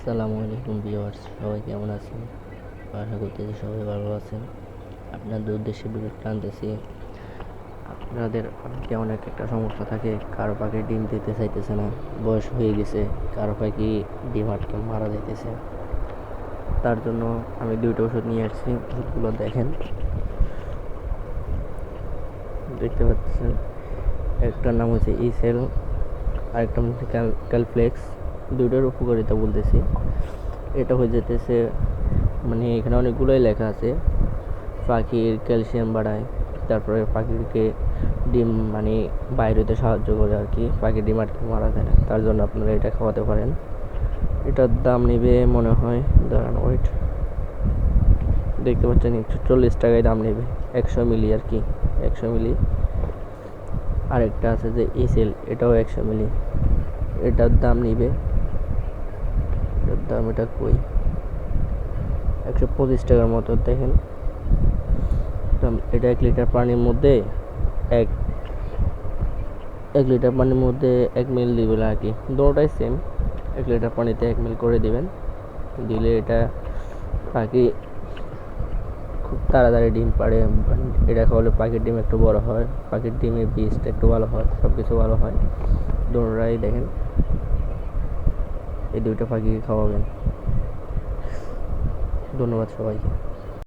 আসসালামু আলাইকুম ভিউয়ার্স, সবাই কেমন আছেন? আশা করতেছি সবাই ভালো আছেন। আপনাদের উদ্দেশ্যে ভিডিওটা টানতেছি। আপনাদের অনেকে অনেক একটা সমস্যা থাকে, কারো পাখি ডিম দিতে চাইতেছে না, বয়স হয়ে গেছে, কারো পাখি ডিম আটকে মারা যাইতেছে। তার জন্য আমি দুইটা ওষুধ নিয়ে আসছি। ওষুধগুলো দেখেন, দেখতে পাচ্ছেন। একটার নাম হচ্ছে ইসেল, আরেকটা হচ্ছে ক্যালফ্লেক্স। দুইটার উপকারিতা বলতেছি। এটা হয়ে যেতেছে, মানে এখানে অনেকগুলোই লেখা আছে। পাখির ক্যালসিয়াম বাড়ায়, তারপরে পাখিকে ডিম মানে বাইরে হতে সাহায্য করে আর কি, পাখির ডিম আটকে মারা যায় না। তার জন্য আপনারা এটা খাওয়াতে পারেন। এটার দাম নেবে মনে হয়, দাঁড়ান ওয়েট, দেখতে পাচ্ছেন 140 টাকায় দাম নেবে, 100 মিলি আর কি, 100 মিলি। আরেকটা আছে যে এসেল, এটাও 100 মিলি, এটার দাম নিবে, এটার দাম এটা কই, 125 টাকার মতো। দেখেন এটা 1 লিটার পানির মধ্যে এক এক লিটার পানির মধ্যে 1 মিল দিবেন আর কি, দুটোটাই সেম। 1 লিটার পানিতে 1 মিল করে দিবেন, দিলে এটা পাখি খুব তাড়াতাড়ি ডিম পাড়ে। এটা খাওয়ালে পাখির ডিম একটু বড় হয়, পাখির ডিমের বীজটা একটু ভালো হয়, সব কিছু ভালো হয়। দুটোটাই দেখেন, এই দুইটা পাখি খাওয়াবেন। ধন্যবাদ সবাইকে।